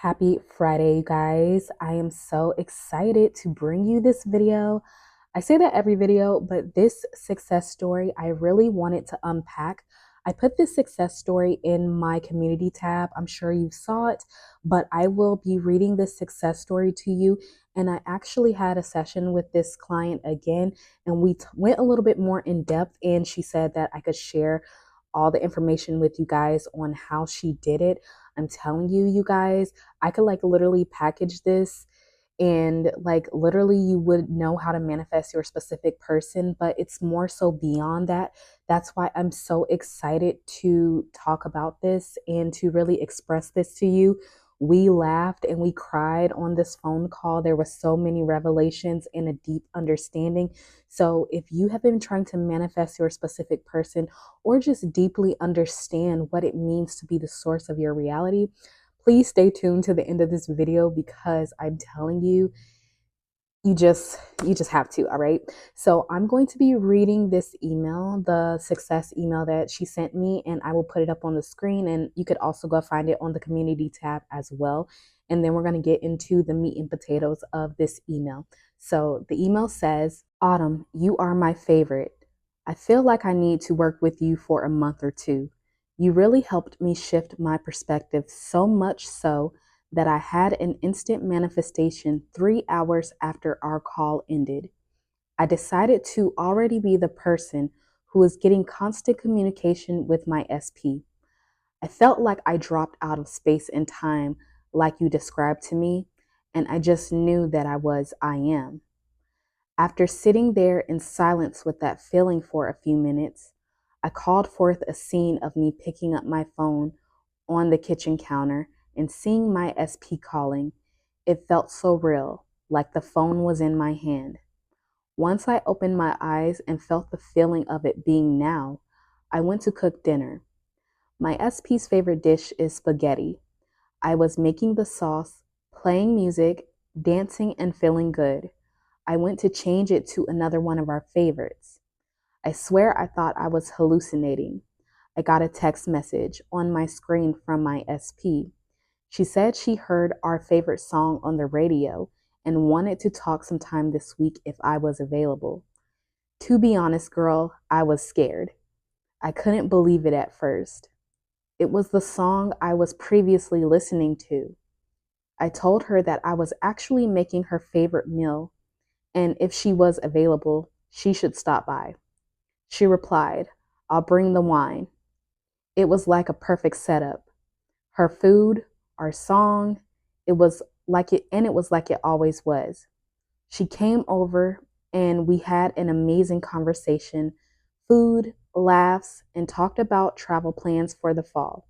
Happy Friday, you guys. I am so excited to bring you this video. I say that every video, but this success story, I really wanted to unpack. I put this success story in my community tab. I'm sure you saw it, but I will be reading this success story to you. And I actually had a session with this client again, and we went a little bit more in depth. And she said that I could share all the information with you guys on how she did it. I'm telling you, you guys, I could like literally package this and like literally you would know how to manifest your specific person, but it's more so beyond that. That's why I'm so excited to talk about this and to really express this to you. We laughed and we cried on this phone call. There were so many revelations and a deep understanding. So if you have been trying to manifest your specific person or just deeply understand what it means to be the source of your reality, please stay tuned to the end of this video because I'm telling you, you just have to. All right, so I'm going to be reading this email, the success email that she sent me, and I will put it up on the screen, and you could also go find it on the community tab as well. And then we're going to get into the meat and potatoes of this email. So the email says, Autumn, you are my favorite. I feel like I need to work with you for a month or two. You really helped me shift my perspective, so much so that I had an instant manifestation 3 hours after our call ended. I decided to already be the person who was getting constant communication with my SP. I felt like I dropped out of space and time, like you described to me, and I just knew that I am. After sitting there in silence with that feeling for a few minutes, I called forth a scene of me picking up my phone on the kitchen counter and seeing my SP calling. It felt so real, like the phone was in my hand. Once I opened my eyes and felt the feeling of it being now, I went to cook dinner. My SP's favorite dish is spaghetti. I was making the sauce, playing music, dancing, and feeling good. I went to change it to another one of our favorites. I swear I thought I was hallucinating. I got a text message on my screen from my SP. She said she heard our favorite song on the radio and wanted to talk sometime this week if I was available. To be honest, girl, I was scared. I couldn't believe it at first. It was the song I was previously listening to. I told her that I was actually making her favorite meal, and if she was available, she should stop by. She replied, I'll bring the wine. It was like a perfect setup. Her food, our song, it was like it always was. She came over and we had an amazing conversation, food, laughs, and talked about travel plans for the fall.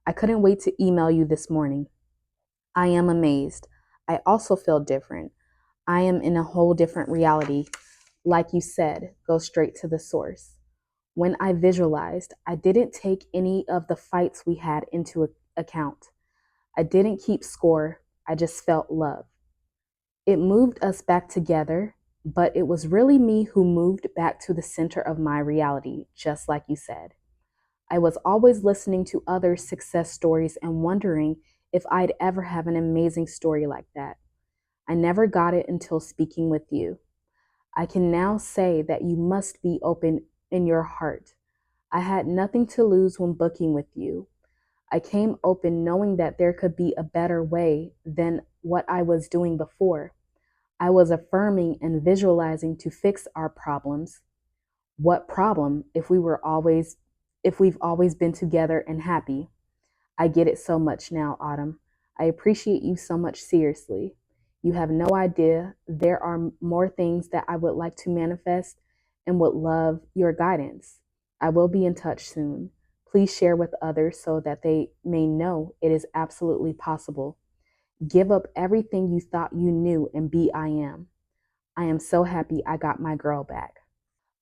I couldn't wait to email you this morning. I am amazed. I also feel different. I am in a whole different reality. Like you said, go straight to the source. When I visualized, I didn't take any of the fights we had into account. I didn't keep score. I just felt love. It moved us back together, but it was really me who moved back to the center of my reality, just like you said. I was always listening to other success stories and wondering if I'd ever have an amazing story like that. I never got it until speaking with you. I can now say that you must be open in your heart. I had nothing to lose when booking with you. I came open knowing that there could be a better way than what I was doing before. I was affirming and visualizing to fix our problems. What problem if we've always been together and happy? I get it so much now, Autumn. I appreciate you so much, seriously. You have no idea. There are more things that I would like to manifest and would love your guidance. I will be in touch soon. Please share with others so that they may know it is absolutely possible. Give up everything you thought you knew and be I am. I am so happy I got my girl back.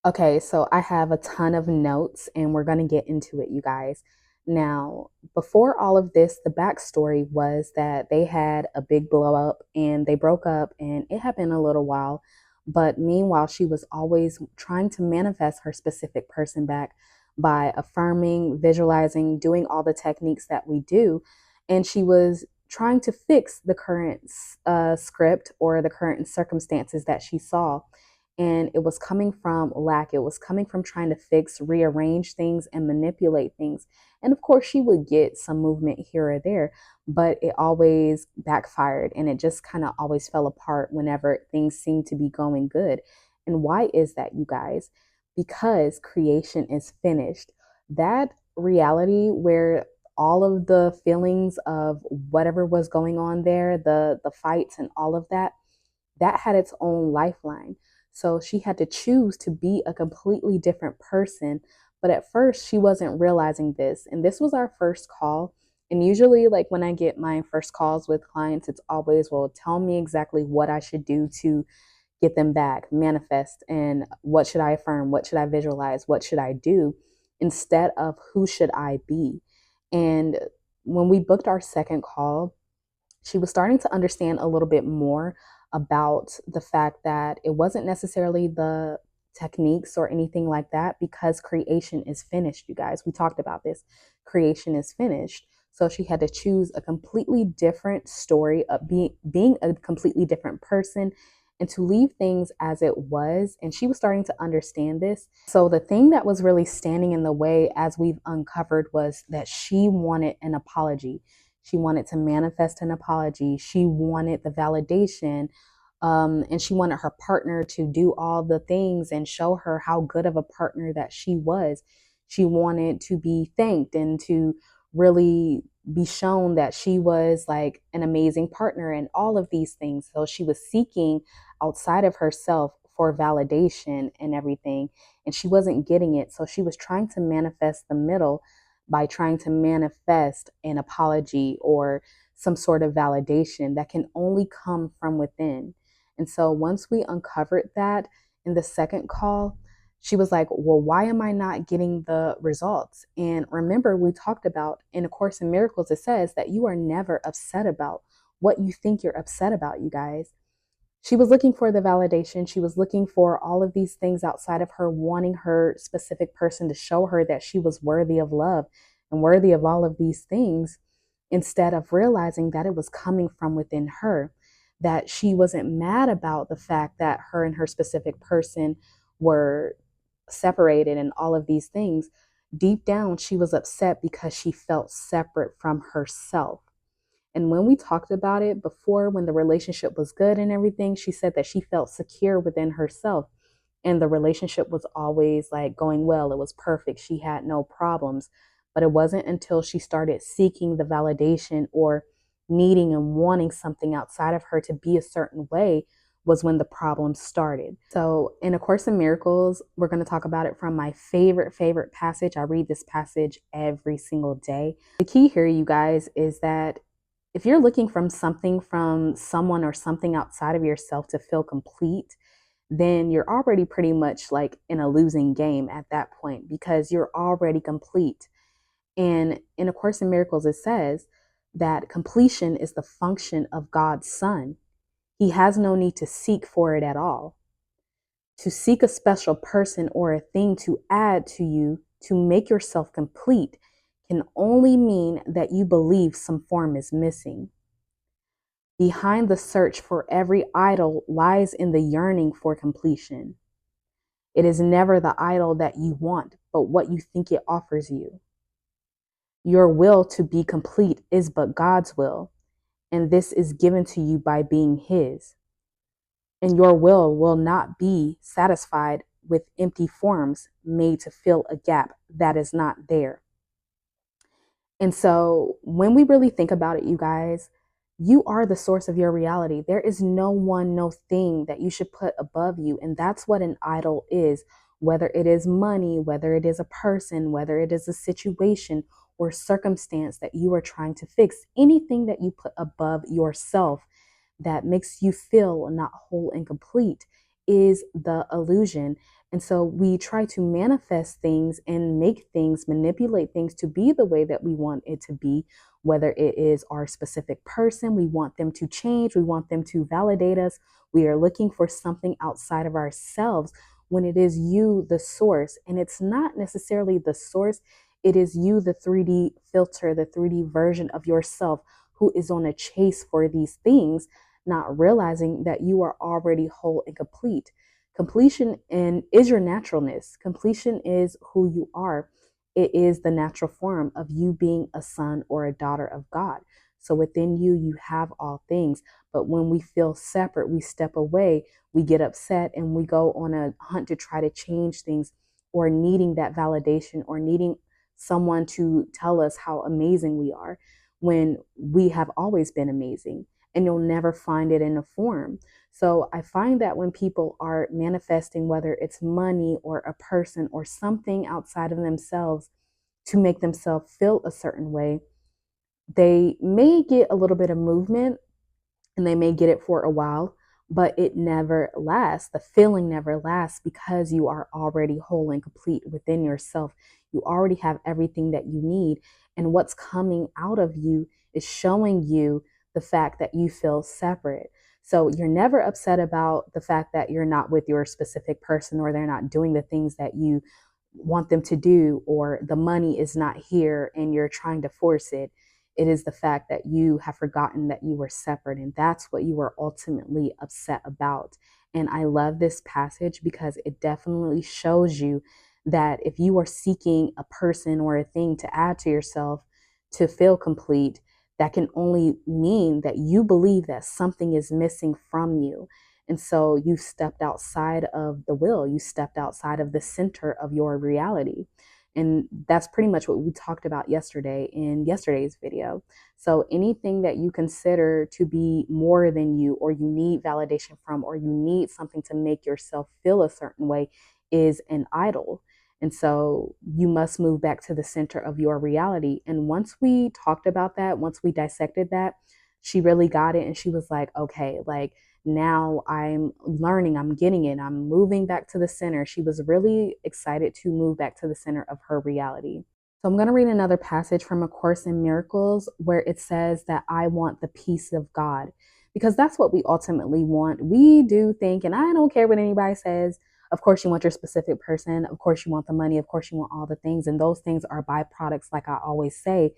Okay, so I have a ton of notes and we're going to get into it, you guys. Now, before all of this, the backstory was that they had a big blow up and they broke up, and it had been a little while. But meanwhile, she was always trying to manifest her specific person back by affirming, visualizing, doing all the techniques that we do. And she was trying to fix the current script or the current circumstances that she saw. And it was coming from lack. It was coming from trying to fix, rearrange things, and manipulate things. And of course, she would get some movement here or there, but it always backfired and it just kind of always fell apart whenever things seemed to be going good. And why is that, you guys? Because creation is finished. That reality where all of the feelings of whatever was going on there, the fights and all of that, that had its own lifeline. So she had to choose to be a completely different person. But at first, she wasn't realizing this. And this was our first call. And usually, like when I get my first calls with clients, it's always, well, tell me exactly what I should do to get them back, manifest, and what should I affirm? What should I visualize? What should I do? Instead of who should I be? And when we booked our second call, she was starting to understand a little bit more about the fact that it wasn't necessarily the techniques or anything like that, because creation is finished, you guys. We talked about this. Creation is finished. So she had to choose a completely different story of being a completely different person and to leave things as it was. And she was starting to understand this. So the thing that was really standing in the way, as we've uncovered, was that she wanted an apology. She wanted to manifest an apology. She wanted the validation. And she wanted her partner to do all the things and show her how good of a partner that she was. She wanted to be thanked and to really be shown that she was like an amazing partner and all of these things. So she was seeking outside of herself for validation and everything, and she wasn't getting it. So she was trying to manifest the middle by trying to manifest an apology or some sort of validation that can only come from within. And so once we uncovered that in the second call, she was like, well, why am I not getting the results? And remember, we talked about in A Course in Miracles, it says that you are never upset about what you think you're upset about, you guys. She was looking for the validation. She was looking for all of these things outside of her, wanting her specific person to show her that she was worthy of love and worthy of all of these things, instead of realizing that it was coming from within her, that she wasn't mad about the fact that her and her specific person were separated and all of these things. Deep down, she was upset because she felt separate from herself. And when we talked about it before, when the relationship was good and everything, she said that she felt secure within herself. And the relationship was always like going well. It was perfect. She had no problems. But it wasn't until she started seeking the validation or needing and wanting something outside of her to be a certain way was when the problems started. So in A Course in Miracles, we're going to talk about it from my favorite passage. I read this passage every single day. The key here, you guys, is that if you're looking from something from someone or something outside of yourself to feel complete, then you're already pretty much like in a losing game at that point, because you're already complete. And in A Course in Miracles, it says that completion is the function of God's Son. He has no need to seek for it at all. To seek a special person or a thing to add to you to make yourself complete can only mean that you believe some form is missing. Behind the search for every idol lies in the yearning for completion. It is never the idol that you want, but what you think it offers you. Your will to be complete is but God's will, and this is given to you by being His. And your will not be satisfied with empty forms made to fill a gap that is not there. And so when we really think about it, you guys, you are the source of your reality. There is no one, no thing that you should put above you. And that's what an idol is, whether it is money, whether it is a person, whether it is a situation or circumstance that you are trying to fix. Anything that you put above yourself that makes you feel not whole and complete is the illusion. And so we try to manifest things and make things, manipulate things to be the way that we want it to be, whether it is our specific person, we want them to change, we want them to validate us. We are looking for something outside of ourselves when it is you, the source. And it's not necessarily the source, it is you, the 3D filter, the 3D version of yourself who is on a chase for these things, not realizing that you are already whole and complete. Completion and is your naturalness. Completion is who you are. It is the natural form of you being a son or a daughter of God. So within you, you have all things. But when we feel separate, we step away, we get upset, and we go on a hunt to try to change things, or needing that validation, or needing someone to tell us how amazing we are, when we have always been amazing, and you'll never find it in a form. So I find that when people are manifesting, whether it's money or a person or something outside of themselves to make themselves feel a certain way, they may get a little bit of movement and they may get it for a while, but it never lasts. The feeling never lasts because you are already whole and complete within yourself. You already have everything that you need. And what's coming out of you is showing you the fact that you feel separate. So you're never upset about the fact that you're not with your specific person, or they're not doing the things that you want them to do, or the money is not here and you're trying to force it. It is the fact that you have forgotten that you were separate, and that's what you were ultimately upset about. And I love this passage because it definitely shows you that if you are seeking a person or a thing to add to yourself to feel complete, that can only mean that you believe that something is missing from you. And so you stepped outside of the will, you stepped outside of the center of your reality. And that's pretty much what we talked about yesterday in yesterday's video. So anything that you consider to be more than you, or you need validation from, or you need something to make yourself feel a certain way, is an idol. And so you must move back to the center of your reality. And once we talked about that, once we dissected that, she really got it. And she was like, okay, like, now I'm learning, I'm getting it, I'm moving back to the center. She was really excited to move back to the center of her reality. So I'm going to read another passage from A Course in Miracles where it says that I want the peace of God, because that's what we ultimately want. We do think, and I don't care what anybody says, of course you want your specific person, of course you want the money, of course you want all the things, and those things are byproducts, like I always say,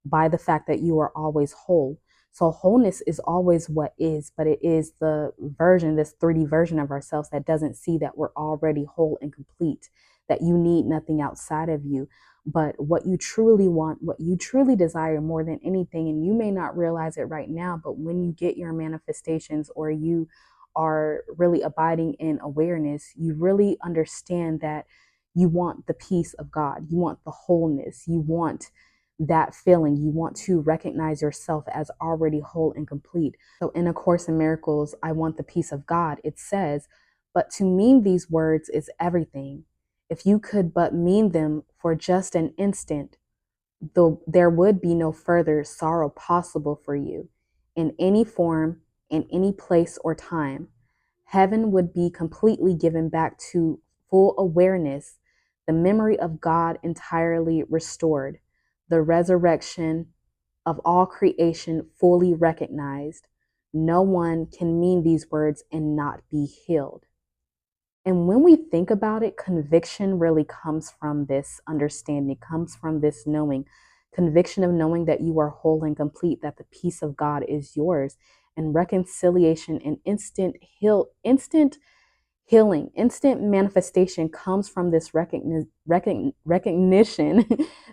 by the fact that you are always whole. So wholeness is always what is, but it is the version, this 3D version of ourselves that doesn't see that we're already whole and complete, that you need nothing outside of you. But what you truly want, what you truly desire more than anything, and you may not realize it right now, but when you get your manifestations, or you are really abiding in awareness, you really understand that you want the peace of God. You want the wholeness. You want that feeling. You want to recognize yourself as already whole and complete. So in A Course in Miracles, I want the peace of God, it says, but to mean these words is everything. If you could but mean them for just an instant, though there would be no further sorrow possible for you in any form, in any place or time. Heaven would be completely given back to full awareness, the memory of God entirely restored, the resurrection of all creation fully recognized. No one can mean these words and not be healed. And when we think about it, conviction really comes from this understanding, comes from this knowing, conviction of knowing that you are whole and complete, that the peace of God is yours, and reconciliation and instant healing, instant manifestation comes from this recognition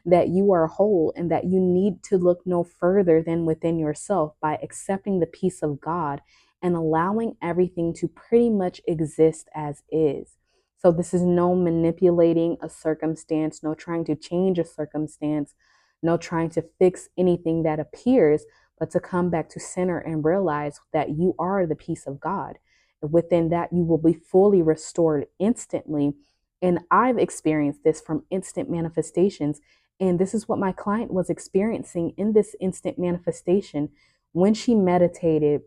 that you are whole and that you need to look no further than within yourself, by accepting the peace of God and allowing everything to pretty much exist as is. So this is no manipulating a circumstance, no trying to change a circumstance, no trying to fix anything that appears, but to come back to center and realize that you are the peace of God. Within that, you will be fully restored instantly. And I've experienced this from instant manifestations. And this is what my client was experiencing in this instant manifestation when she meditated,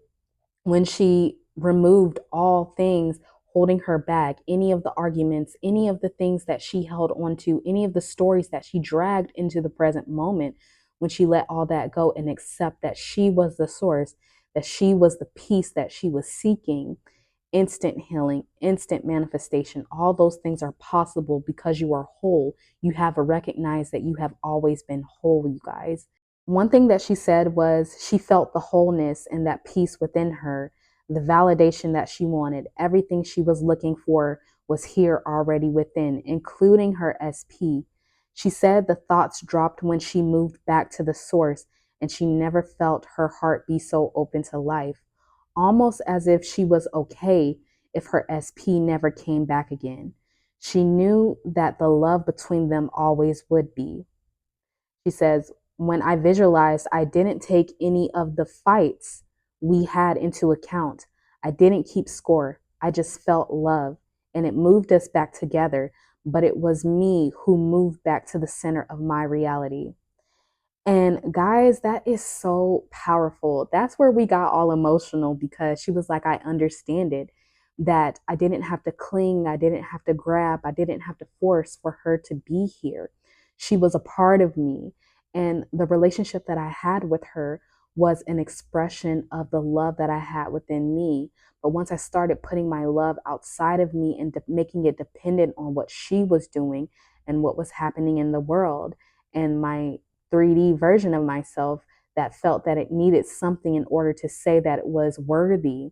when she removed all things holding her back, any of the arguments, any of the things that she held on to, any of the stories that she dragged into the present moment, when she let all that go and accept that she was the source, that she was the peace that she was seeking. Instant healing, instant manifestation, all those things are possible because you are whole. You have recognized that you have always been whole, you guys. One thing that she said was she felt the wholeness and that peace within her, the validation that she wanted. Everything she was looking for was here already within, including her SP. She said the thoughts dropped when she moved back to the source, and she never felt her heart be so open to life, almost as if she was okay if her SP never came back again. She knew that the love between them always would be. She says, when I visualized, I didn't take any of the fights we had into account. I didn't keep score. I just felt love, and it moved us back together. But it was me who moved back to the center of my reality. And guys, that is so powerful. That's where we got all emotional because she was like, I understand it. That I didn't have to cling, I didn't have to grab, I didn't have to force for her to be here. She was a part of me. And the relationship that I had with her was an expression of the love that I had within me. But once I started putting my love outside of me and making it dependent on what she was doing and what was happening in the world, and my 3D version of myself that felt that it needed something in order to say that it was worthy.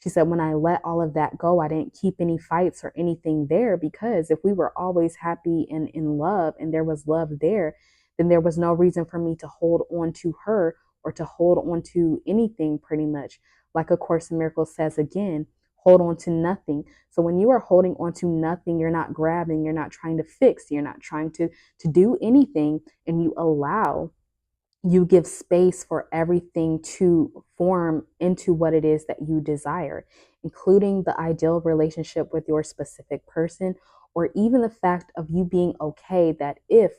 She said, when I let all of that go, I didn't keep any fights or anything there, because if we were always happy and in love and there was love there, then there was no reason for me to hold on to her or to hold on to anything, pretty much. Like A Course in Miracles says again, hold on to nothing. So when you are holding on to nothing, you're not grabbing, you're not trying to fix, you're not trying to do anything, and you give space for everything to form into what it is that you desire, including the ideal relationship with your specific person, or even the fact of you being okay that if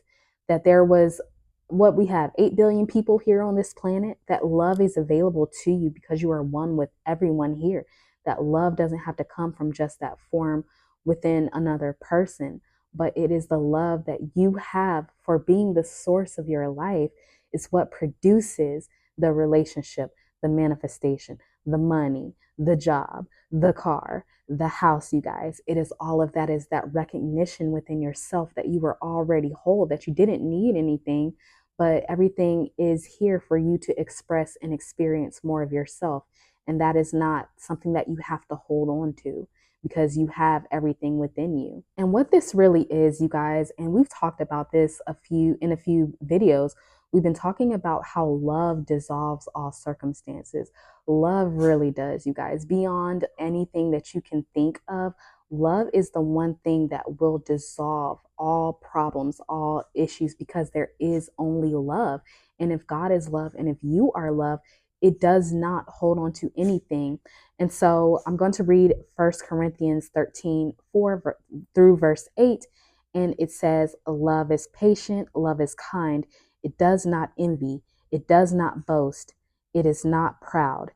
that there was, what we have, 8 billion people here on this planet, that love is available to you because you are one with everyone here. That love doesn't have to come from just that form within another person, but it is the love that you have for being the source of your life is what produces the relationship, the manifestation, the money, the job, the car, the house, you guys. It is all of that, is that recognition within yourself that you were already whole, that you didn't need anything, but everything is here for you to express and experience more of yourself. And that is not something that you have to hold on to, because you have everything within you. And what this really is, you guys, and we've talked about this in a few videos. We've been talking about how love dissolves all circumstances. Love really does, you guys. Beyond anything that you can think of, love is the one thing that will dissolve all problems, all issues, because there is only love. And if God is love and if you are love, it does not hold on to anything. And so I'm going to read 1 Corinthians 13:4 through verse 8. And it says, love is patient, love is kind. It does not envy. It does not boast. It is not proud.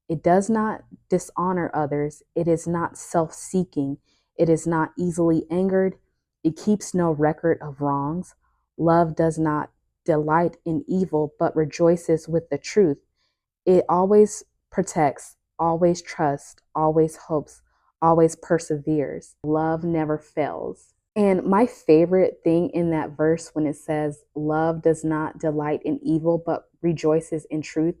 It does not dishonor others. It is not self-seeking. It is not easily angered. It keeps no record of wrongs. Love does not delight in evil, but rejoices with the truth. It always protects, always trusts, always hopes, always perseveres. Love never fails. And my favorite thing in that verse, when it says, love does not delight in evil, but rejoices in truth,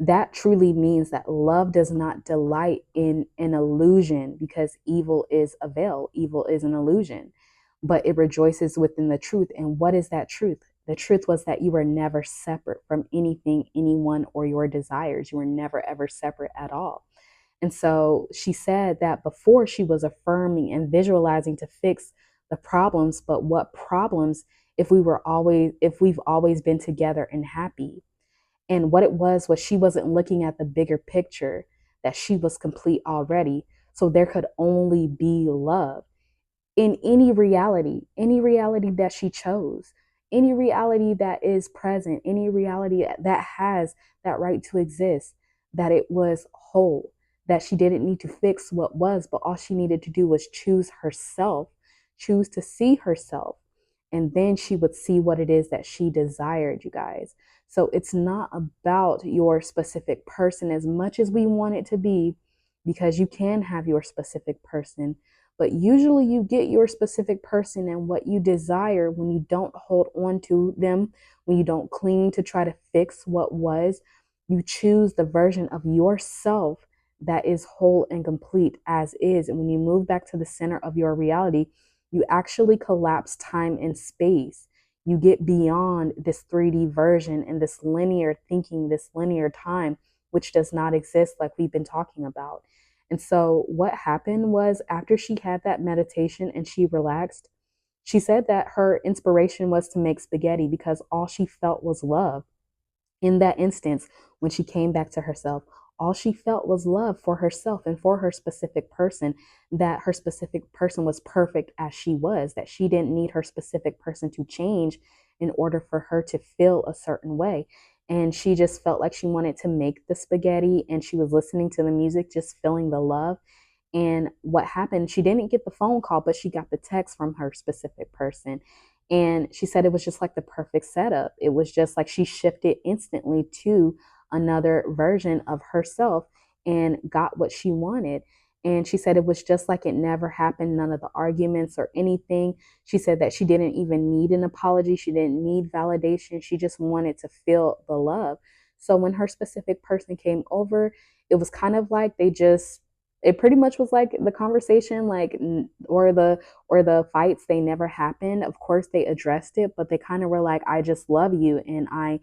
that truly means that love does not delight in an illusion, because evil is a veil, evil is an illusion, but it rejoices within the truth. And what is that truth? The truth was that you were never separate from anything, anyone, or your desires. You were never, ever separate at all. And so she said that before she was affirming and visualizing to fix the problems, but what problems if we've always been together and happy? And what it was she wasn't looking at the bigger picture, that she was complete already. So there could only be love in any reality that she chose, any reality that is present, any reality that has that right to exist, that it was whole, that she didn't need to fix what was, but all she needed to do was choose herself, choose to see herself, and then she would see what it is that she desired, you guys. So it's not about your specific person as much as we want it to be, because you can have your specific person, But usually you get your specific person and what you desire when you don't hold on to them, when you don't cling to try to fix what was. You choose the version of yourself that is whole and complete as is. And when you move back to the center of your reality, you actually collapse time and space. You get beyond this 3D version and this linear thinking, this linear time, which does not exist, like we've been talking about. And so, what happened was after she had that meditation and she relaxed, she said that her inspiration was to make spaghetti because all she felt was love. In that instance, when she came back to herself, all she felt was love for herself and for her specific person, that her specific person was perfect as she was, that she didn't need her specific person to change in order for her to feel a certain way. And she just felt like she wanted to make the spaghetti and she was listening to the music, just feeling the love. And what happened, she didn't get the phone call, but she got the text from her specific person. And she said it was just like the perfect setup. It was just like she shifted instantly to another version of herself and got what she wanted. And she said it was just like it never happened, none of the arguments or anything. She said that she didn't even need an apology. She didn't need validation. She just wanted to feel the love. So when her specific person came over, it was kind of like it pretty much was like the conversation, like, or the fights, they never happened. Of course they addressed it, but they kind of were like, I just love you and I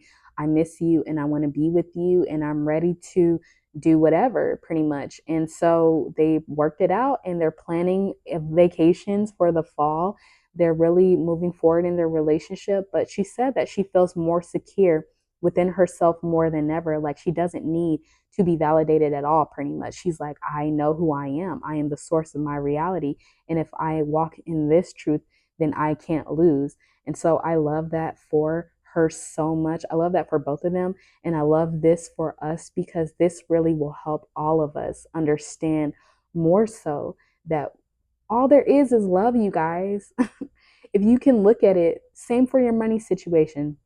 miss you and I want to be with you and I'm ready to do whatever, pretty much. And so they worked it out and they're planning vacations for the fall. They're really moving forward in their relationship, but she said that she feels more secure within herself more than ever. Like she doesn't need to be validated at all, pretty much. She's like, I know who I am. I am the source of my reality. And if I walk in this truth, then I can't lose. And so I love that for her so much. I love that for both of them. And I love this for us because this really will help all of us understand more so that all there is love, you guys. If you can look at it, same for your money situation.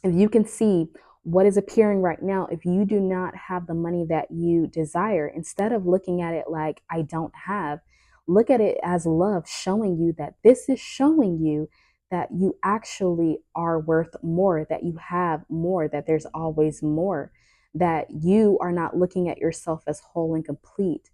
If you can see what is appearing right now, if you do not have the money that you desire, instead of looking at it like I don't have, look at it as love showing you that this is showing you that you actually are worth more, that you have more, that there's always more, that you are not looking at yourself as whole and complete.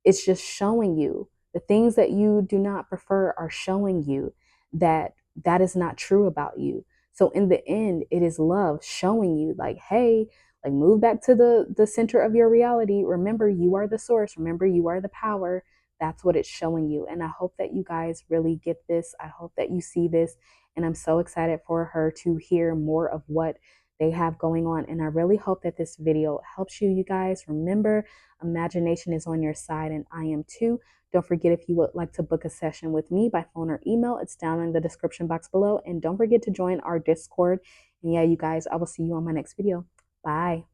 It's just showing you the things that you do not prefer are showing you that that is not true about you. So in the end, it is love showing you like, hey, like move back to the center of your reality. Remember, you are the source. Remember, you are the power. That's what it's showing you. And I hope that you guys really get this. I hope that you see this. And I'm so excited for her to hear more of what they have going on. And I really hope that this video helps you, you guys. Remember, imagination is on your side, and I am too. Don't forget, if you would like to book a session with me by phone or email, it's down in the description box below. And don't forget to join our Discord. And yeah, you guys, I will see you on my next video. Bye.